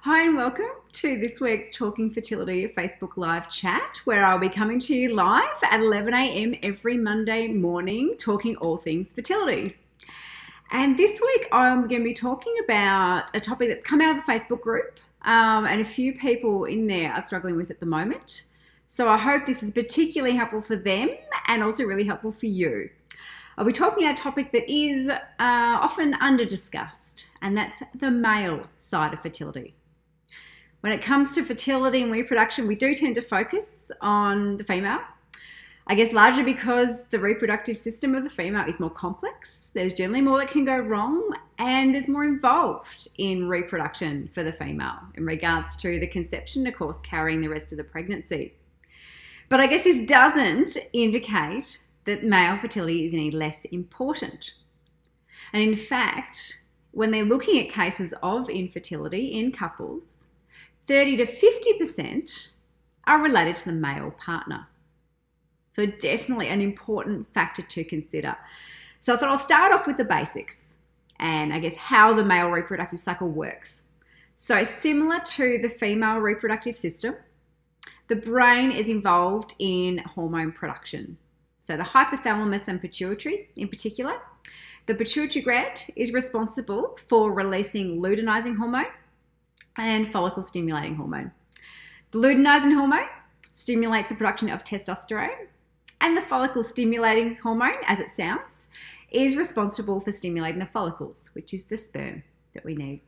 Hi and welcome to this week's Talking Fertility Facebook Live chat, where I'll be coming to you live at 11 a.m. every Monday morning, talking all things fertility. And this week I'm going to be talking about a topic that's come out of the Facebook group and a few people in there are struggling with at the moment. So I hope this is particularly helpful for them and also really helpful for you. I'll be talking about a topic that is often under-discussed, and that's the male side of fertility. When it comes to fertility and reproduction, we do tend to focus on the female. I guess largely because the reproductive system of the female is more complex. There's generally more that can go wrong, and there's more involved in reproduction for the female in regards to the conception, of course, carrying the rest of the pregnancy. But I guess this doesn't indicate that male fertility is any less important. And in fact, when they're looking at cases of infertility in couples, 30 to 50% are related to the male partner. So definitely an important factor to consider. So I thought I'll start off with the basics and I guess how the male reproductive cycle works. So similar to the female reproductive system, the brain is involved in hormone production. So the hypothalamus and pituitary in particular. The pituitary gland is responsible for releasing luteinizing hormone and follicle stimulating hormone. The luteinizing hormone stimulates the production of testosterone, and the follicle stimulating hormone, as it sounds, is responsible for stimulating the follicles, which is the sperm that we need.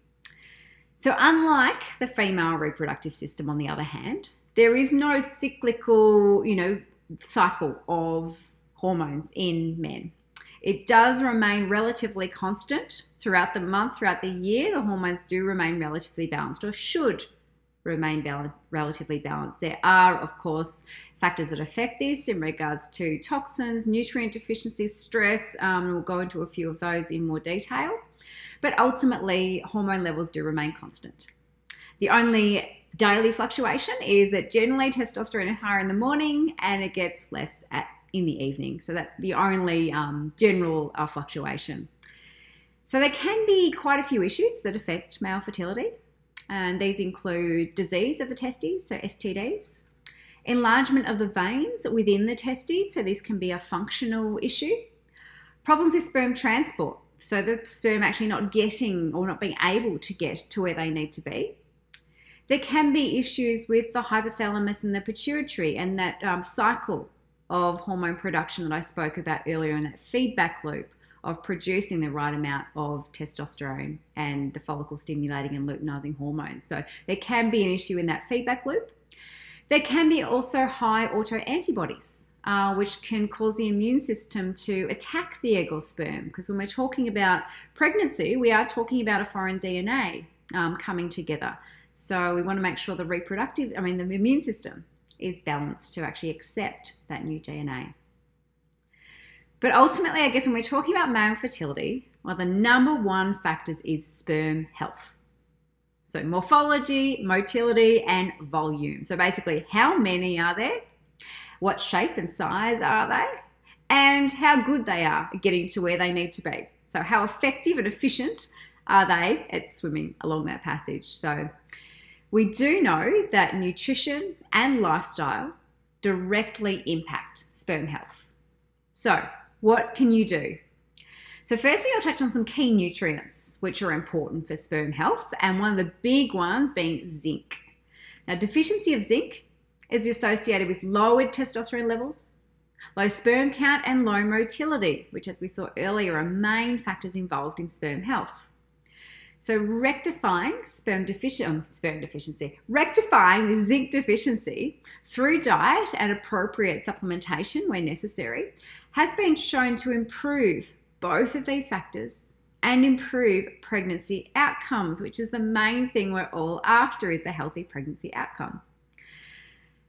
So unlike the female reproductive system, on the other hand, there is no cyclical, cycle of hormones in men. It does remain relatively constant throughout the month, throughout the year. The hormones do remain relatively balanced, or should remain relatively balanced. There are, of course, factors that affect this in regards to toxins, nutrient deficiencies, stress. We'll go into a few of those in more detail. But ultimately, hormone levels do remain constant. The only daily fluctuation is that generally testosterone is higher in the morning and it gets less in the evening. So that's the only general fluctuation. So there can be quite a few issues that affect male fertility, and these include disease of the testes, so STDs, enlargement of the veins within the testes, so this can be a functional issue, problems with sperm transport, so the sperm actually not getting or not being able to get to where they need to be. There can be issues with the hypothalamus and the pituitary and that cycle of hormone production that I spoke about earlier, in that feedback loop of producing the right amount of testosterone and the follicle stimulating and luteinizing hormones. So there can be an issue in that feedback loop. There can be also high autoantibodies, which can cause the immune system to attack the egg or sperm, because when we're talking about pregnancy, we are talking about a foreign DNA coming together. So we want to make sure the the immune system is balanced to actually accept that new DNA. But ultimately, I guess when we're talking about male fertility, one of the number one factors is sperm health. So morphology, motility, and volume. So basically, how many are there? What shape and size are they? And how good they are at getting to where they need to be. So how effective and efficient are they at swimming along that passage? So we do know that nutrition and lifestyle directly impact sperm health. So what can you do? So firstly, I'll touch on some key nutrients which are important for sperm health, and one of the big ones being zinc. Now, deficiency of zinc is associated with lowered testosterone levels, low sperm count, and low motility, which, as we saw earlier, are main factors involved in sperm health. So rectifying rectifying the zinc deficiency through diet and appropriate supplementation where necessary has been shown to improve both of these factors and improve pregnancy outcomes, which is the main thing we're all after, is the healthy pregnancy outcome.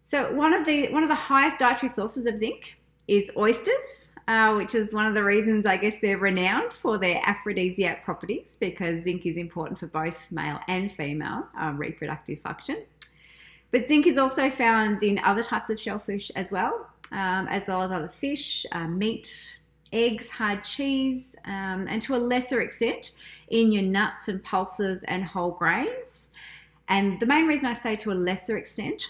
So one of the highest dietary sources of zinc is oysters, which is one of the reasons I guess they're renowned for their aphrodisiac properties, because zinc is important for both male and female reproductive function. But zinc is also found in other types of shellfish as well as other fish, meat, eggs, hard cheese, and to a lesser extent in your nuts and pulses and whole grains. And the main reason I say to a lesser extent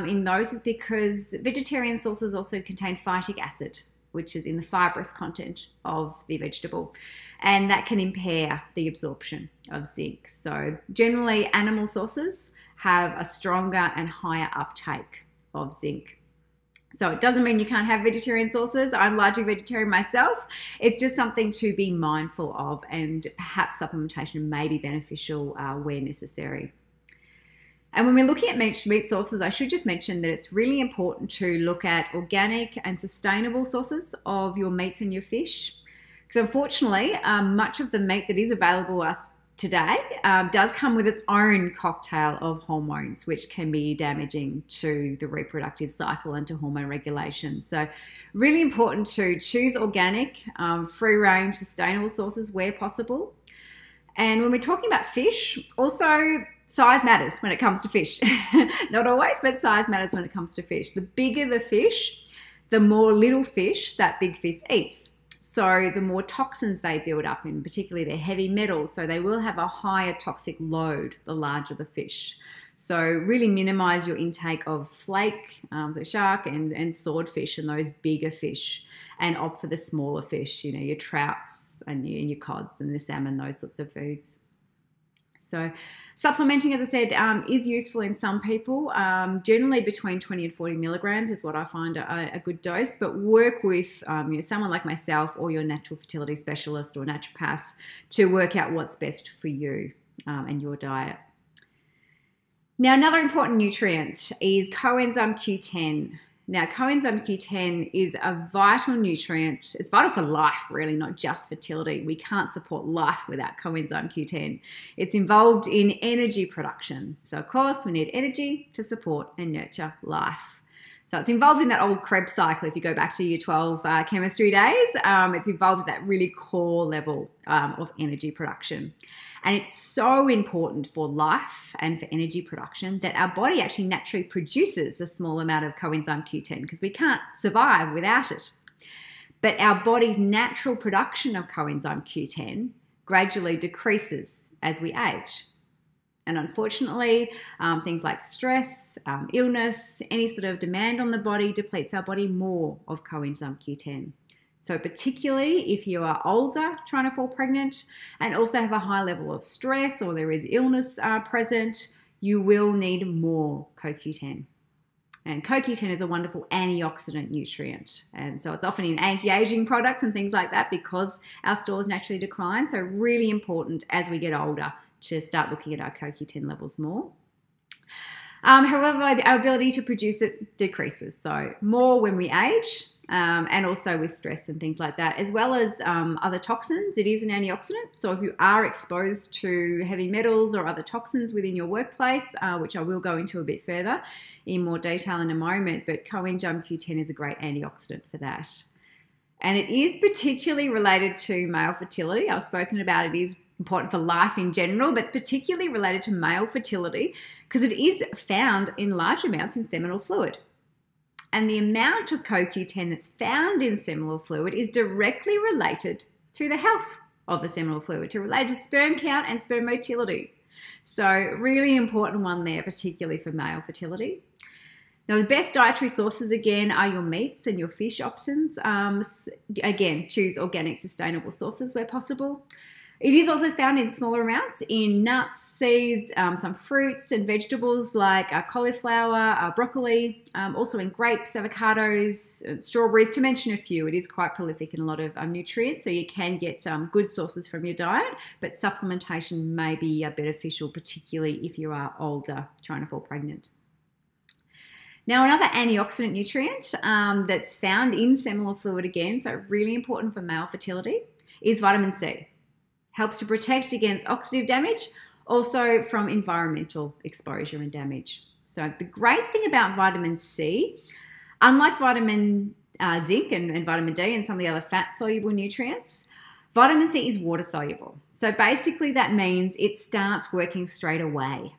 in those is because vegetarian sources also contain phytic acid, which is in the fibrous content of the vegetable, and that can impair the absorption of zinc. So generally animal sources have a stronger and higher uptake of zinc. So it doesn't mean you can't have vegetarian sources. I'm largely vegetarian myself. It's just something to be mindful of, and perhaps supplementation may be beneficial where necessary. And when we're looking at meat sources, I should just mention that it's really important to look at organic and sustainable sources of your meats and your fish. Because unfortunately, much of the meat that is available to us today does come with its own cocktail of hormones, which can be damaging to the reproductive cycle and to hormone regulation. So really important to choose organic, free-range, sustainable sources where possible. And when we're talking about fish, also size matters when it comes to fish. Not always, but size matters when it comes to fish. The bigger the fish, the more little fish that big fish eats. So the more toxins they build up in, particularly their heavy metals, so they will have a higher toxic load the larger the fish. So really minimize your intake of flake, so shark and swordfish and those bigger fish, and opt for the smaller fish, your trouts and your cods and the salmon, those sorts of foods. So supplementing, as I said, is useful in some people. Generally between 20 and 40 milligrams is what I find a good dose, but work with someone like myself or your natural fertility specialist or naturopath to work out what's best for you and your diet. Now, another important nutrient is coenzyme Q10. Now, coenzyme Q10 is a vital nutrient. It's vital for life, really, not just fertility. We can't support life without coenzyme Q10. It's involved in energy production. So, of course, we need energy to support and nurture life. So it's involved in that old Krebs cycle. If you go back to year 12 chemistry days, it's involved at that really core level of energy production. And it's so important for life and for energy production that our body actually naturally produces a small amount of coenzyme Q10 because we can't survive without it. But our body's natural production of coenzyme Q10 gradually decreases as we age. And unfortunately, things like stress, illness, any sort of demand on the body depletes our body more of coenzyme Q10. So particularly if you are older trying to fall pregnant and also have a high level of stress or there is illness present, you will need more CoQ10. And CoQ10 is a wonderful antioxidant nutrient. And so it's often in anti-aging products and things like that because our stores naturally decline. So really important as we get older to start looking at our CoQ10 levels more. However, our ability to produce it decreases. So more when we age and also with stress and things like that, as well as other toxins. It is an antioxidant. So if you are exposed to heavy metals or other toxins within your workplace, which I will go into a bit further in more detail in a moment, but coenzyme Q10 is a great antioxidant for that. And it is particularly related to male fertility. I've spoken about it is important for life in general, but it's particularly related to male fertility because it is found in large amounts in seminal fluid. And the amount of CoQ10 that's found in seminal fluid is directly related to the health of the seminal fluid, related to sperm count and sperm motility. So really important one there, particularly for male fertility. Now, the best dietary sources, again, are your meats and your fish options. Again, choose organic, sustainable sources where possible. It is also found in smaller amounts in nuts, seeds, some fruits and vegetables like cauliflower, broccoli, also in grapes, avocados, strawberries, to mention a few. It is quite prolific in a lot of nutrients, so you can get good sources from your diet, but supplementation may be beneficial, particularly if you are older trying to fall pregnant. Now, another antioxidant nutrient that's found in seminal fluid again, so really important for male fertility, is vitamin C. Helps to protect against oxidative damage, also from environmental exposure and damage. So the great thing about vitamin C, unlike vitamin zinc and vitamin D and some of the other fat-soluble nutrients, vitamin C is water-soluble. So basically that means it starts working straight away.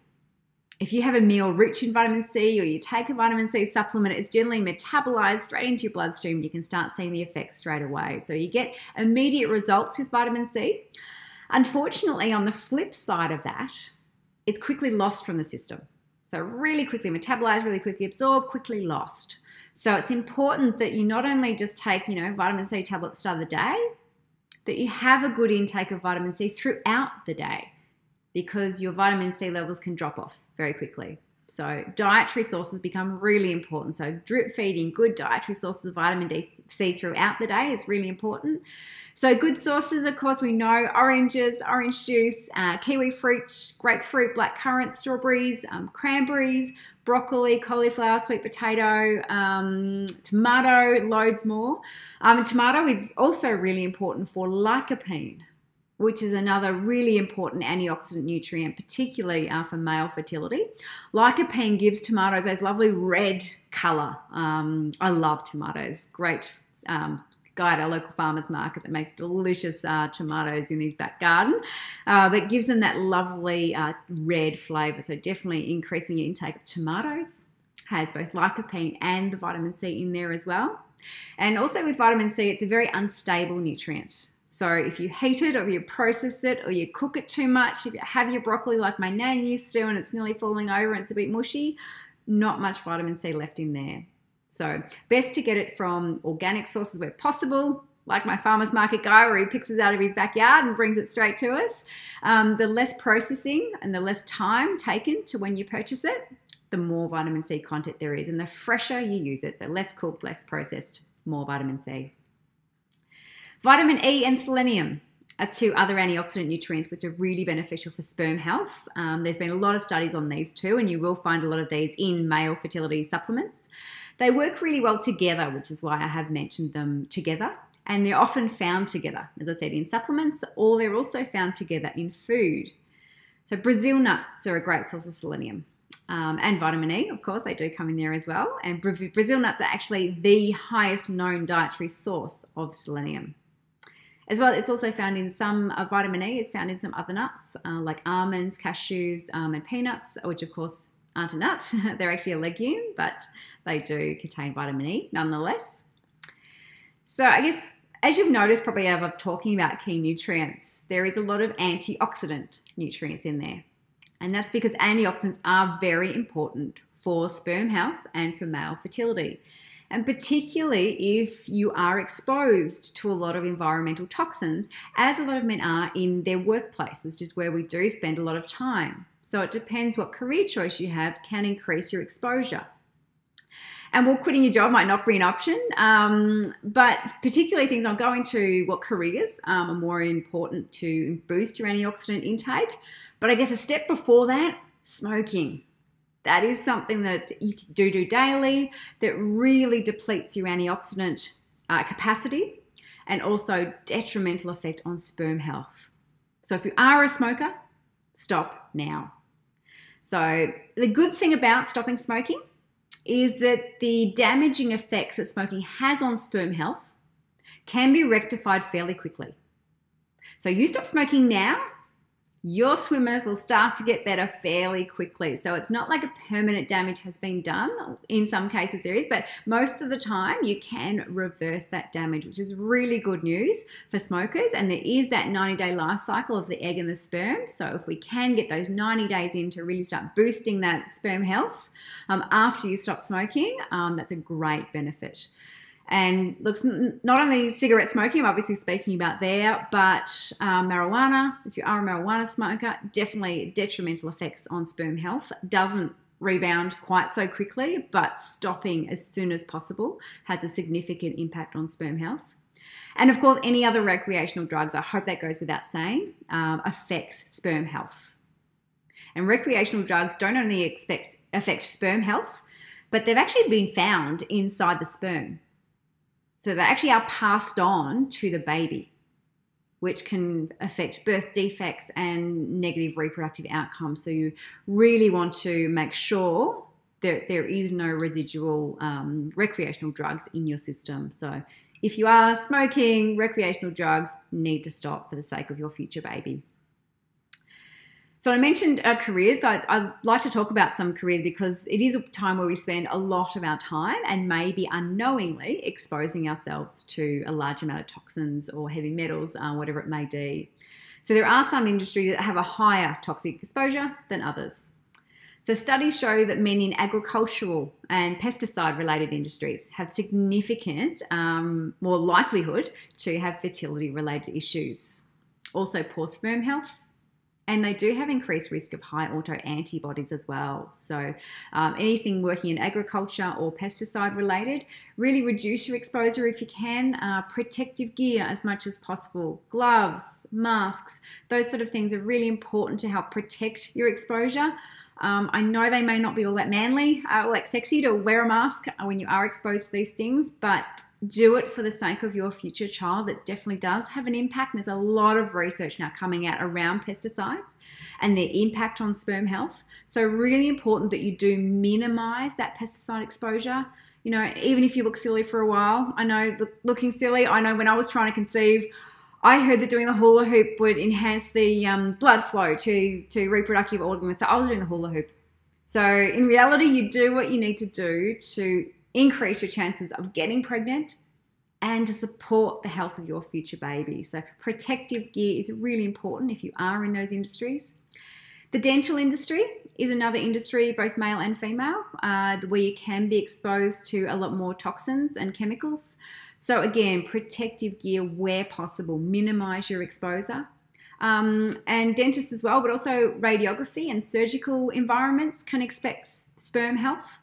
If you have a meal rich in vitamin C or you take a vitamin C supplement, it's generally metabolized straight into your bloodstream. You can start seeing the effects straight away. So you get immediate results with vitamin C. Unfortunately, on the flip side of that, it's quickly lost from the system. So really quickly metabolized, really quickly absorbed, quickly lost. So it's important that you not only just take, vitamin C tablet at the start of the day, that you have a good intake of vitamin C throughout the day, because your vitamin C levels can drop off very quickly. So dietary sources become really important. So drip feeding good dietary sources of vitamin C throughout the day is really important. So good sources, of course, we know oranges, orange juice, kiwi fruit, grapefruit, blackcurrant, strawberries, cranberries, broccoli, cauliflower, sweet potato, tomato, loads more. Tomato is also really important for lycopene, which is another really important antioxidant nutrient, particularly for male fertility. Lycopene gives tomatoes those lovely red colour. I love tomatoes. Great guy at our local farmer's market that makes delicious tomatoes in his back garden, but gives them that lovely red flavour. So definitely increasing your intake of tomatoes. Has both lycopene and the vitamin C in there as well. And also with vitamin C, it's a very unstable nutrient. So if you heat it or you process it or you cook it too much, if you have your broccoli like my nan used to and it's nearly falling over and it's a bit mushy, not much vitamin C left in there. So best to get it from organic sources where possible, like my farmer's market guy where he picks it out of his backyard and brings it straight to us. The less processing and the less time taken to when you purchase it, the more vitamin C content there is and the fresher you use it. So less cooked, less processed, more vitamin C. Vitamin E and selenium are two other antioxidant nutrients which are really beneficial for sperm health. There's been a lot of studies on these too, and you will find a lot of these in male fertility supplements. They work really well together, which is why I have mentioned them together. And they're often found together, as I said, in supplements, or they're also found together in food. So Brazil nuts are a great source of selenium. And vitamin E, of course, they do come in there as well. And Brazil nuts are actually the highest known dietary source of selenium. As well, it's also found in some vitamin E is found in some other nuts like almonds, cashews, and peanuts, which of course aren't a nut. They're actually a legume, but they do contain vitamin E nonetheless. So I guess as you've noticed probably as I'm talking about key nutrients, there is a lot of antioxidant nutrients in there. And that's because antioxidants are very important for sperm health and for male fertility. And particularly if you are exposed to a lot of environmental toxins, as a lot of men are in their workplaces, which is where we do spend a lot of time. So it depends what career choice you have can increase your exposure. And while quitting your job might not be an option, but particularly things I'll go into what careers are more important to boost your antioxidant intake. But I guess a step before that, smoking. That is something that you do daily that really depletes your antioxidant capacity and also detrimental effect on sperm health. So if you are a smoker, stop now. So the good thing about stopping smoking is that the damaging effects that smoking has on sperm health can be rectified fairly quickly. So you stop smoking now, your swimmers will start to get better fairly quickly. So it's not like a permanent damage has been done. In some cases there is, but most of the time you can reverse that damage, which is really good news for smokers. And there is that 90-day life cycle of the egg and the sperm. So if we can get those 90 days in to really start boosting that sperm health after you stop smoking, that's a great benefit. And looks not only cigarette smoking, I'm obviously speaking about there, but marijuana, if you are a marijuana smoker, definitely detrimental effects on sperm health. Doesn't rebound quite so quickly, but stopping as soon as possible has a significant impact on sperm health. And of course, any other recreational drugs, I hope that goes without saying, affects sperm health. And recreational drugs don't only affect sperm health, but they've actually been found inside the sperm. So they actually are passed on to the baby, which can affect birth defects and negative reproductive outcomes. So you really want to make sure that there is no residual recreational drugs in your system. So if you are smoking, recreational drugs need to stop for the sake of your future baby. So I mentioned careers. I'd like to talk about some careers because it is a time where we spend a lot of our time and maybe unknowingly exposing ourselves to a large amount of toxins or heavy metals, whatever it may be. So there are some industries that have a higher toxic exposure than others. So studies show that men in agricultural and pesticide-related industries have significant more likelihood to have fertility-related issues. Also poor sperm health, and they do have increased risk of high autoantibodies as well. So anything working in agriculture or pesticide-related, really reduce your exposure if you can. Protective gear as much as possible. Gloves, masks, those sort of things are really important to help protect your exposure. I know they may not be all that manly, all that sexy to wear a mask when you are exposed to these things, but do it for the sake of your future child. It definitely does have an impact. And there's a lot of research now coming out around pesticides and their impact on sperm health. So really important that you do minimize that pesticide exposure. You know, even if you look silly for a while. I know looking silly, I know when I was trying to conceive, I heard that doing the hula hoop would enhance the blood flow to reproductive organs. So I was doing the hula hoop. So in reality, you do what you need to do to increase your chances of getting pregnant and to support the health of your future baby. So protective gear is really important if you are in those industries. The dental industry is another industry, both male and female, where you can be exposed to a lot more toxins and chemicals. So again, protective gear where possible, minimize your exposure. And dentists as well, but also radiography and surgical environments can expect sperm health.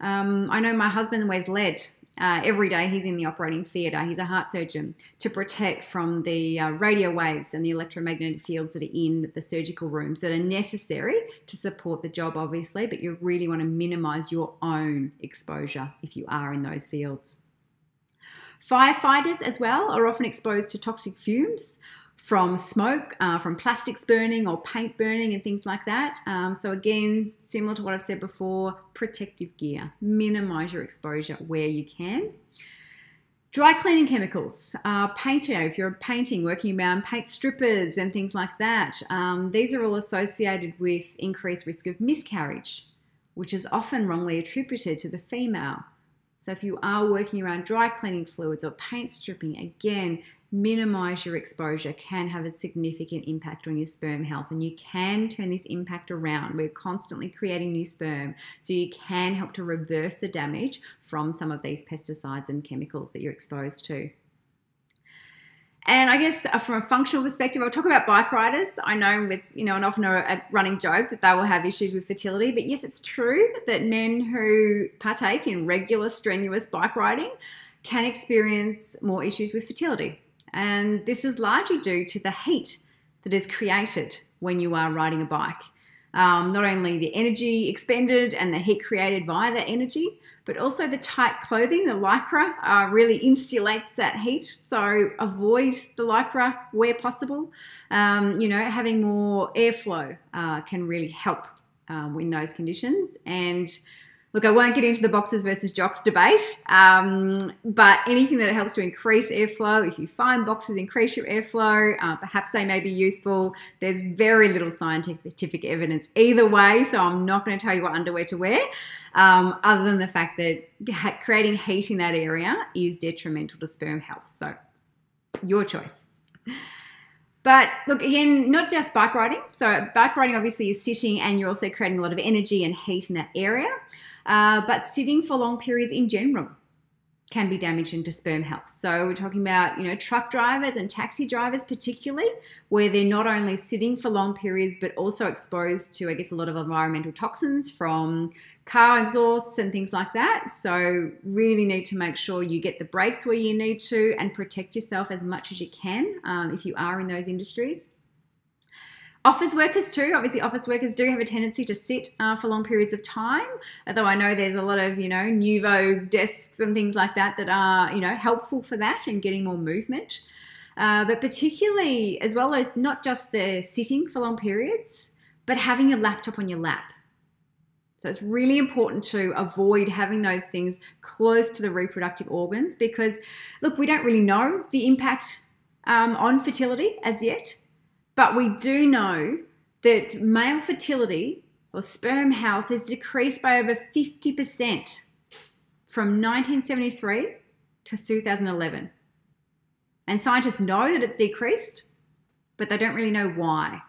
I know my husband wears lead every day. He's in the operating theatre. He's a heart surgeon to protect from the radio waves and the electromagnetic fields that are in the surgical rooms that are necessary to support the job, obviously, but you really want to minimise your own exposure if you are in those fields. Firefighters as well are often exposed to toxic fumes from smoke, from plastics burning or paint burning and things like that. So again, similar to what I've said before, protective gear, minimise your exposure where you can. Dry cleaning chemicals, painting, if you're painting, working around paint strippers and things like that, these are all associated with increased risk of miscarriage, which is often wrongly attributed to the female. So if you are working around dry cleaning fluids or paint stripping, again, minimise your exposure can have a significant impact on your sperm health, and you can turn this impact around. We're constantly creating new sperm, so you can help to reverse the damage from some of these pesticides and chemicals that you're exposed to. And I guess from a functional perspective, I'll talk about bike riders. I know it's, and often a running joke that they will have issues with fertility, but yes, it's true that men who partake in regular strenuous bike riding can experience more issues with fertility. And this is largely due to the heat that is created when you are riding a bike. Not only the energy expended and the heat created via that energy, but also the tight clothing, the lycra, really insulates that heat. So avoid the lycra where possible. Having more airflow can really help in those conditions. And look, I won't get into the boxers versus jocks debate, but anything that helps to increase airflow, if you find boxers increase your airflow, perhaps they may be useful. There's very little scientific evidence either way, so I'm not going to tell you what underwear to wear, other than the fact that creating heat in that area is detrimental to sperm health. So your choice. But look, again, not just bike riding. So bike riding obviously is sitting, and you're also creating a lot of energy and heat in that area. But sitting for long periods in general can be damaging to sperm health. So we're talking about, truck drivers and taxi drivers particularly, where they're not only sitting for long periods, but also exposed to, a lot of environmental toxins from car exhausts and things like that. So really need to make sure you get the breaks where you need to and protect yourself as much as you can if you are in those industries. Office workers too. Obviously, office workers do have a tendency to sit for long periods of time, although I know there's a lot of, Nuvo desks and things like that that are, helpful for that and getting more movement. But particularly, as well as not just the sitting for long periods, but having your laptop on your lap. So it's really important to avoid having those things close to the reproductive organs because, look, we don't really know the impact on fertility as yet. But we do know that male fertility or sperm health has decreased by over 50% from 1973 to 2011. And scientists know that it's decreased, but but they don't really know why.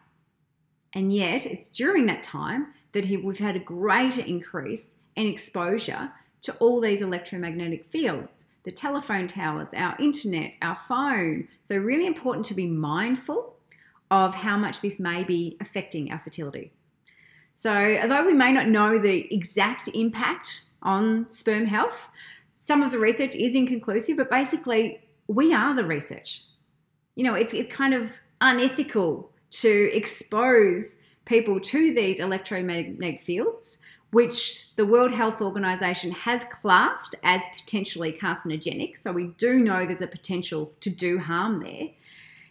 And yet it's during that time that we've had a greater increase in exposure to all these electromagnetic fields, the telephone towers, our internet, our phone. So really important to be mindful of how much this may be affecting our fertility. So although we may not know the exact impact on sperm health, some of the research is inconclusive, but basically we are the research. You know, it's kind of unethical to expose people to these electromagnetic fields, which the World Health Organization has classed as potentially carcinogenic. So we do know there's a potential to do harm there.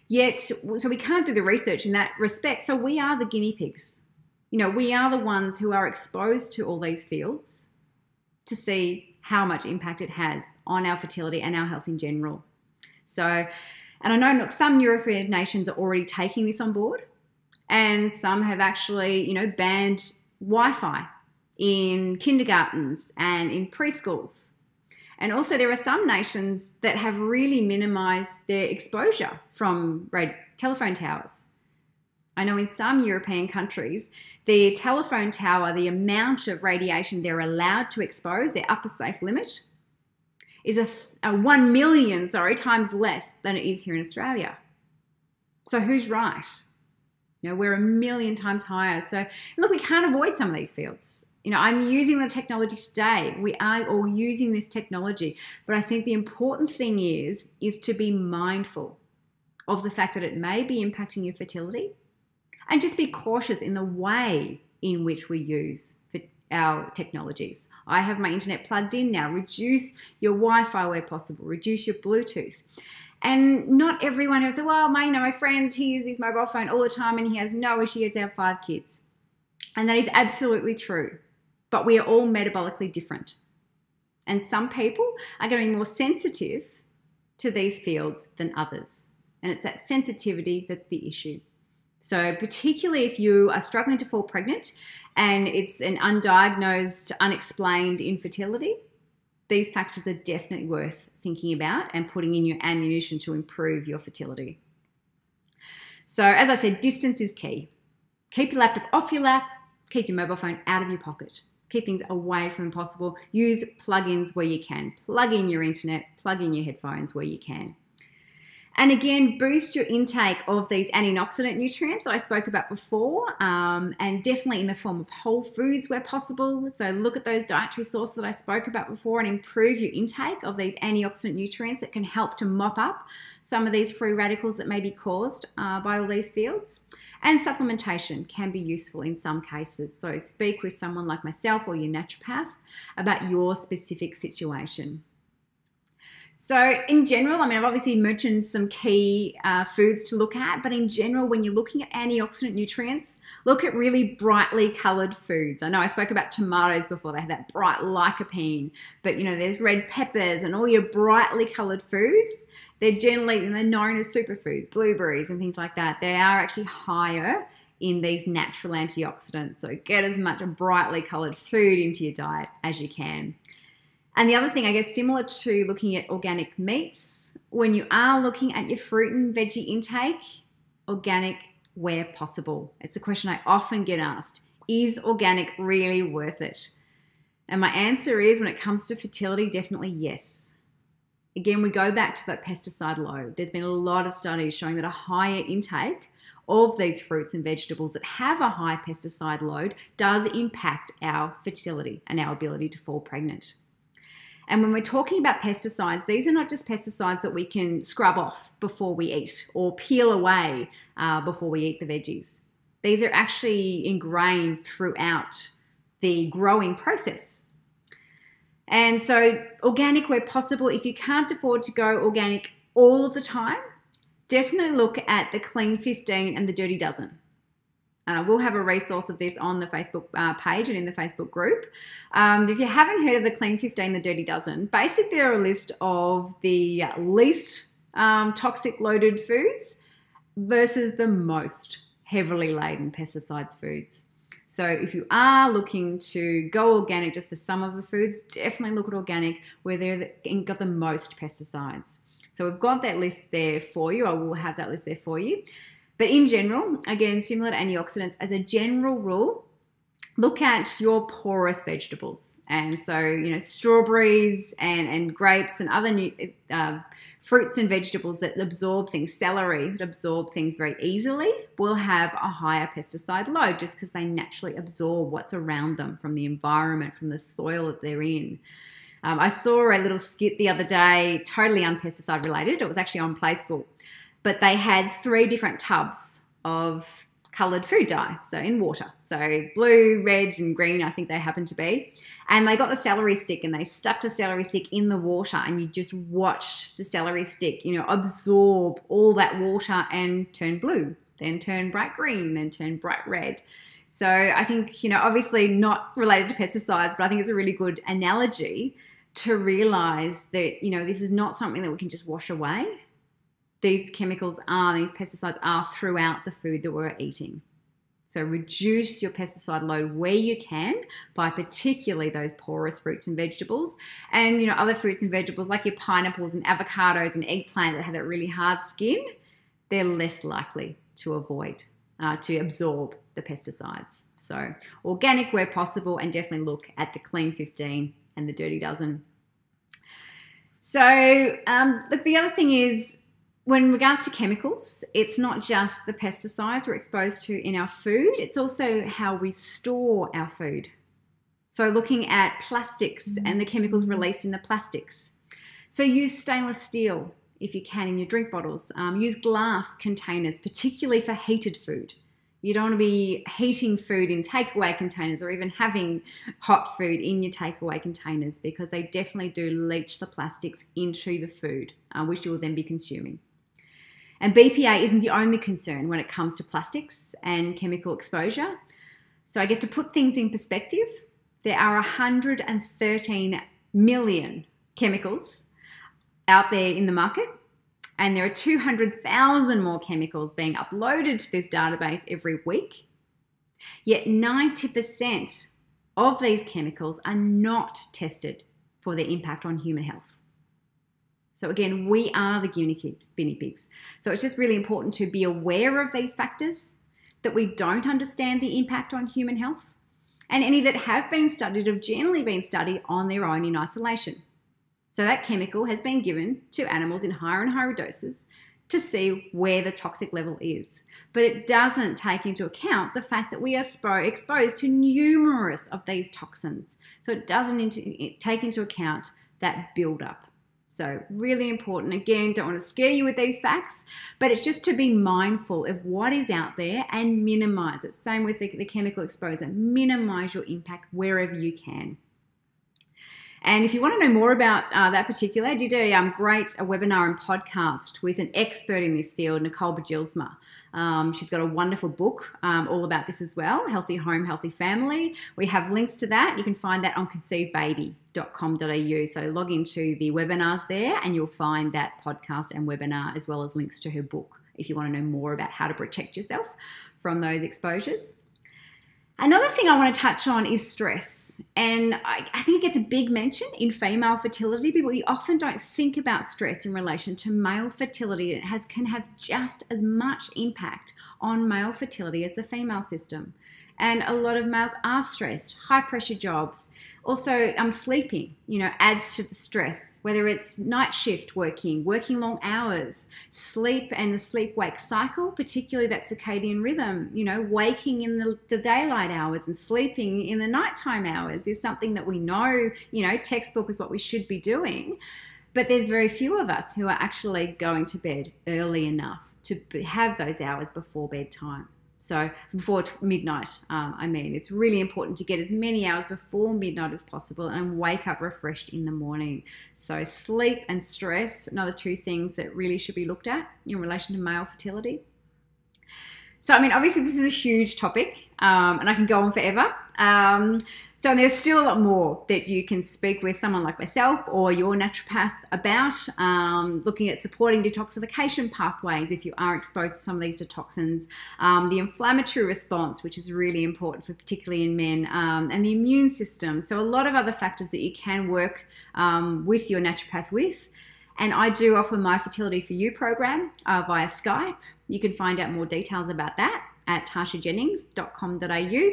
Yet, so we can't do the research in that respect. So we are the guinea pigs. You know, we are the ones who are exposed to all these fields to see how much impact it has on our fertility and our health in general. So, and I know, look, some European nations are already taking this on board, and some have actually, you know, banned Wi-Fi in kindergartens and in preschools. And also there are some nations that have really minimized their exposure from telephone towers. I know in some European countries, the telephone tower, the amount of radiation they're allowed to expose, their upper safe limit, is a 1 million times less than it is here in Australia. So who's right? You know, we're 1 million times higher. So look, we can't avoid some of these fields. You know, I'm using the technology today. We are all using this technology. But I think the important thing is to be mindful of the fact that it may be impacting your fertility, and just be cautious in the way in which we use our technologies. I have my internet plugged in now. Reduce your Wi-Fi where possible. Reduce your Bluetooth. And not everyone has said, well, my friend, he uses his mobile phone all the time and he has no issue. He has to have 5 kids. And that is absolutely true. But we are all metabolically different. And some people are going to be more sensitive to these fields than others. And it's that sensitivity that's the issue. So particularly if you are struggling to fall pregnant and it's an undiagnosed, unexplained infertility, these factors are definitely worth thinking about and putting in your ammunition to improve your fertility. So as I said, distance is key. Keep your laptop off your lap, keep your mobile phone out of your pocket. Keep things away from possible. Use plugins where you can. Plug in your internet, plug in your headphones where you can. And again, boost your intake of these antioxidant nutrients that I spoke about before, and definitely in the form of whole foods where possible. So look at those dietary sources that I spoke about before and improve your intake of these antioxidant nutrients that can help to mop up some of these free radicals that may be caused by all these fields. And supplementation can be useful in some cases. So speak with someone like myself or your naturopath about your specific situation. So in general, I mean, I've obviously mentioned some key foods to look at, but in general, when you're looking at antioxidant nutrients, look at really brightly coloured foods. I know I spoke about tomatoes before, they have that bright lycopene, but you know, there's red peppers and all your brightly coloured foods. They're known as superfoods, blueberries and things like that. They are actually higher in these natural antioxidants. So get as much brightly coloured food into your diet as you can. And the other thing, I guess, similar to looking at organic meats, when you are looking at your fruit and veggie intake, organic where possible. It's a question I often get asked. Is organic really worth it? And my answer is, when it comes to fertility, definitely yes. Again, we go back to that pesticide load. There's been a lot of studies showing that a higher intake of these fruits and vegetables that have a high pesticide load does impact our fertility and our ability to fall pregnant. And when we're talking about pesticides, these are not just pesticides that we can scrub off before we eat or peel away before we eat the veggies. These are actually ingrained throughout the growing process. And so organic where possible. If you can't afford to go organic all of the time, definitely look at the Clean 15 and the Dirty Dozen. We'll have a resource of this on the Facebook page and in the Facebook group. If you haven't heard of the Clean 15, the Dirty Dozen, basically they're a list of the least toxic loaded foods versus the most heavily laden pesticides foods. So if you are looking to go organic just for some of the foods, definitely look at organic where they've got the most pesticides. So we've got that list there for you. I will have that list there for you. But in general, again, similar to antioxidants, as a general rule, look at your porous vegetables. And so, strawberries and grapes and other fruits and vegetables that absorb things, celery that absorb things very easily, will have a higher pesticide load just because they naturally absorb what's around them from the environment, from the soil that they're in. I saw a little skit the other day, totally unpesticide related. It was actually on Play School. But they had 3 different tubs of coloured food dye, so in water. So blue, red and green, I think they happen to be. And they got the celery stick and they stuck the celery stick in the water, and you just watched the celery stick, absorb all that water and turn blue, then turn bright green, then turn bright red. So I think, obviously not related to pesticides, but I think it's a really good analogy to realise that, this is not something that we can just wash away. These pesticides are throughout the food that we're eating. So reduce your pesticide load where you can by particularly those porous fruits and vegetables. And, other fruits and vegetables like your pineapples and avocados and eggplant that have that really hard skin, they're less likely to absorb the pesticides. So organic where possible, and definitely look at the clean 15 and the dirty dozen. So look, the other thing is, when regards to chemicals, it's not just the pesticides we're exposed to in our food, it's also how we store our food. So looking at plastics and the chemicals released in the plastics. So use stainless steel if you can in your drink bottles. Use glass containers, particularly for heated food. You don't want to be heating food in takeaway containers or even having hot food in your takeaway containers, because they definitely do leach the plastics into the food, which you will then be consuming. And BPA isn't the only concern when it comes to plastics and chemical exposure. So I guess to put things in perspective, there are 113 million chemicals out there in the market, and there are 200,000 more chemicals being uploaded to this database every week. Yet 90% of these chemicals are not tested for their impact on human health. So again, we are the guinea pigs. So it's just really important to be aware of these factors, that we don't understand the impact on human health, and any that have been studied have generally been studied on their own in isolation. So that chemical has been given to animals in higher and higher doses to see where the toxic level is. But it doesn't take into account the fact that we are exposed to numerous of these toxins. So it doesn't take into account that buildup. So really important. Again, don't want to scare you with these facts, but it's just to be mindful of what is out there and minimize it. Same with the chemical exposure. Minimize your impact wherever you can. And if you want to know more about that particular, I did a great webinar and podcast with an expert in this field, Nicole Bajilsma. She's got a wonderful book all about this as well, Healthy Home, Healthy Family. We have links to that. You can find that on conceivebaby.com.au. So log into the webinars there and you'll find that podcast and webinar, as well as links to her book if you want to know more about how to protect yourself from those exposures. Another thing I want to touch on is stress. And I think it gets a big mention in female fertility, but we often don't think about stress in relation to male fertility. It can have just as much impact on male fertility as the female system. And a lot of males are stressed, high pressure jobs. Also, sleeping, adds to the stress, whether it's night shift working long hours, sleep and the sleep-wake cycle, particularly that circadian rhythm, waking in the daylight hours and sleeping in the nighttime hours is something that we know, textbook is what we should be doing. But there's very few of us who are actually going to bed early enough to have those hours before bedtime. So before midnight, it's really important to get as many hours before midnight as possible and wake up refreshed in the morning. So sleep and stress, another two things that really should be looked at in relation to male fertility. So, obviously this is a huge topic and I can go on forever. So there's still a lot more that you can speak with someone like myself or your naturopath about, looking at supporting detoxification pathways if you are exposed to some of these toxins, the inflammatory response, which is really important for particularly in men, and the immune system. So a lot of other factors that you can work with your naturopath with. And I do offer my Fertility for You program via Skype. You can find out more details about that at tashajennings.com.au.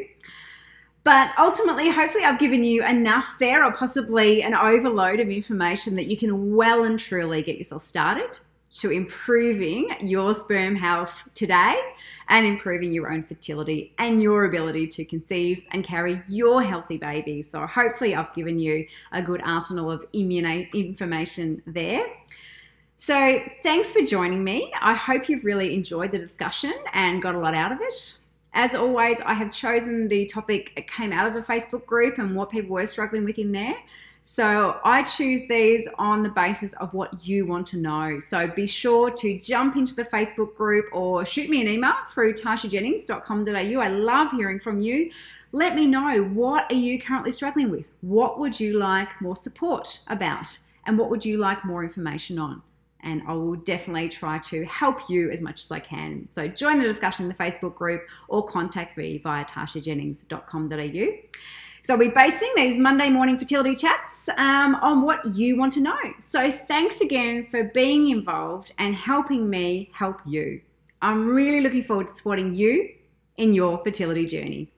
But ultimately, hopefully I've given you enough there, or possibly an overload of information, that you can well and truly get yourself started to improving your sperm health today and improving your own fertility and your ability to conceive and carry your healthy baby. So hopefully I've given you a good arsenal of information there. So thanks for joining me. I hope you've really enjoyed the discussion and got a lot out of it. As always, I have chosen the topic that came out of the Facebook group and what people were struggling with in there. So I choose these on the basis of what you want to know. So be sure to jump into the Facebook group or shoot me an email through tashajennings.com.au. I love hearing from you. Let me know, what are you currently struggling with? What would you like more support about? And what would you like more information on? And I will definitely try to help you as much as I can. So join the discussion in the Facebook group or contact me via tashajennings.com.au. So I'll be basing these Monday morning fertility chats on what you want to know. So thanks again for being involved and helping me help you. I'm really looking forward to supporting you in your fertility journey.